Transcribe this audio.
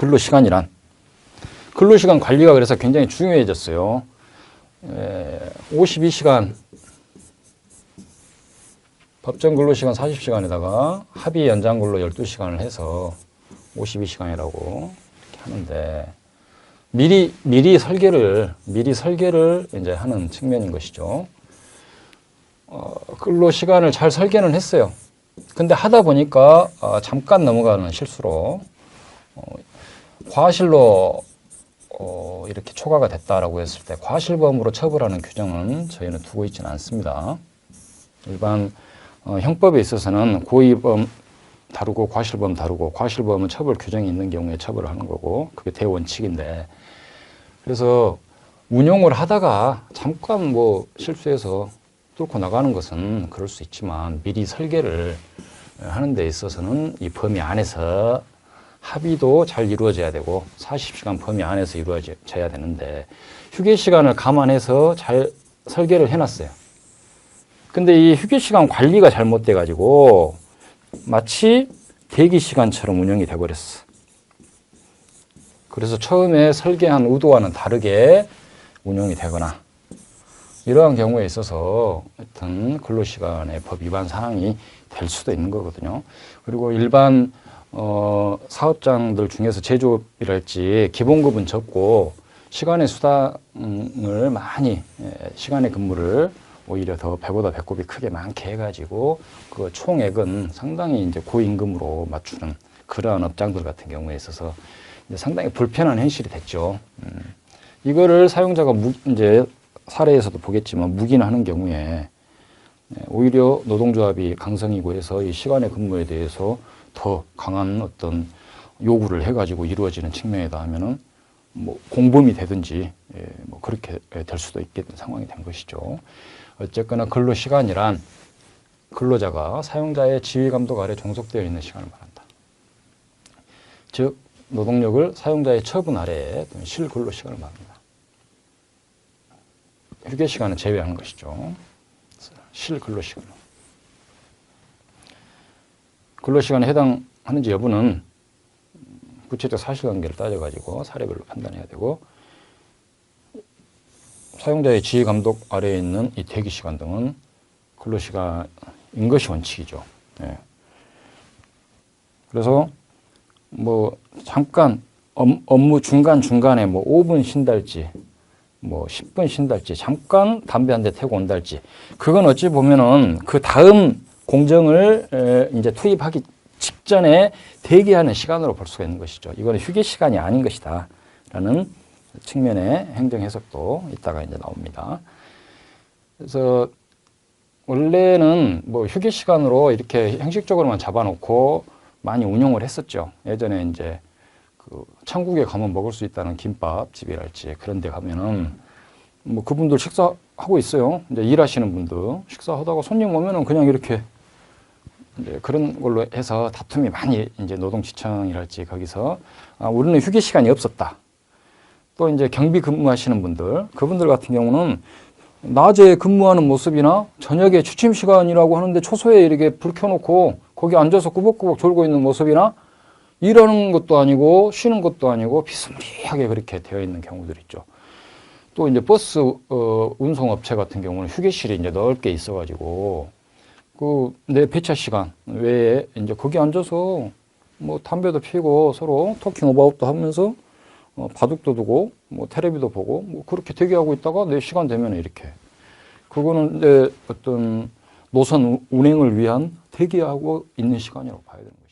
근로시간이란. 근로시간 관리가 그래서 굉장히 중요해졌어요. 52시간, 법정 근로시간 40시간에다가 합의 연장 근로 12시간을 해서 52시간이라고 이렇게 하는데, 미리 설계를 이제 하는 측면인 것이죠. 근로시간을 잘 설계는 했어요. 근데 하다 보니까 잠깐 넘어가는 실수로 과실로 이렇게 초과가 됐다라고 했을 때 과실범으로 처벌하는 규정은 저희는 두고 있지는 않습니다. 일반 형법에 있어서는 고의범 다루고 과실범 다루고, 과실범은 처벌 규정이 있는 경우에 처벌을 하는 거고, 그게 대원칙인데, 그래서 운용을 하다가 잠깐 뭐 실수해서 뚫고 나가는 것은 그럴 수 있지만, 미리 설계를 하는 데 있어서는 이 범위 안에서 합의도 잘 이루어져야 되고 40시간 범위 안에서 이루어져야 되는데, 휴게 시간을 감안해서 잘 설계를 해놨어요. 근데 이 휴게 시간 관리가 잘못돼 가지고 마치 대기 시간처럼 운영이 돼 버렸어. 그래서 처음에 설계한 의도와는 다르게 운영이 되거나, 이러한 경우에 있어서 어떤 근로시간의 법 위반 사항이 될 수도 있는 거거든요. 그리고 일반 사업장들 중에서 제조업이랄지 기본급은 적고 시간의 수당을 많이, 시간의 근무를 오히려 더 배보다 배꼽이 크게 많게 해가지고 그 총액은 상당히 이제 고임금으로 맞추는 그러한 업장들 같은 경우에 있어서 이제 상당히 불편한 현실이 됐죠. 이거를 사용자가 이제 사례에서도 보겠지만 묵인하는 경우에 오히려 노동조합이 강성이고 해서 이 시간의 근무에 대해서 더 강한 어떤 요구를 해가지고 이루어지는 측면이다 하면은 뭐 공범이 되든지 뭐 그렇게 될 수도 있겠는 상황이 된 것이죠. 어쨌거나 근로시간이란 근로자가 사용자의 지휘 감독 아래 종속되어 있는 시간을 말한다. 즉 노동력을 사용자의 처분 아래에 실근로시간을 말합니다. 휴게시간은 제외하는 것이죠. 실근로시간. 근로시간에 해당하는지 여부는 구체적 사실관계를 따져가지고 사례별로 판단해야 되고, 사용자의 지휘 감독 아래에 있는 이 대기시간 등은 근로시간인 것이 원칙이죠. 예. 그래서 뭐 잠깐 업무 중간중간에 뭐 5분 쉰달지, 뭐 10분 쉰달지, 잠깐 담배 한 대 태고 온달지, 그건 어찌 보면은 그 다음 공정을 이제 투입하기 직전에 대기하는 시간으로 볼 수가 있는 것이죠. 이거는 휴게 시간이 아닌 것이다 라는 측면의 행정 해석도 이따가 이제 나옵니다. 그래서 원래는 뭐 휴게 시간으로 이렇게 형식적으로만 잡아놓고 많이 운용을 했었죠. 예전에 이제 그 천국에 가면 먹을 수 있다는 김밥집이랄지 그런 데 가면은 뭐 그분들 식사하고 있어요. 이제 일하시는 분들 식사하다가 손님 오면은 그냥 이렇게 이제 그런 걸로 해서 다툼이 많이 이제 노동지청이랄지 거기서 우리는 휴게 시간이 없었다. 또 이제 경비 근무하시는 분들, 그분들 같은 경우는 낮에 근무하는 모습이나 저녁에 취침 시간이라고 하는데 초소에 이렇게 불 켜놓고 거기 앉아서 꾸벅꾸벅 졸고 있는 모습이나, 일하는 것도 아니고 쉬는 것도 아니고 비스무리하게 그렇게 되어 있는 경우들 있죠. 또 이제 버스 운송업체 같은 경우는 휴게실이 이제 넓게 있어가지고 그 내 배차 시간 외에 이제 거기 앉아서 뭐 담배도 피고 서로 토킹 오버업도 하면서 바둑도 두고 뭐 텔레비도 보고 뭐 그렇게 대기하고 있다가 내 시간 되면 이렇게, 그거는 이제 어떤 노선 운행을 위한 대기하고 있는 시간이라고 봐야 되는 거예요.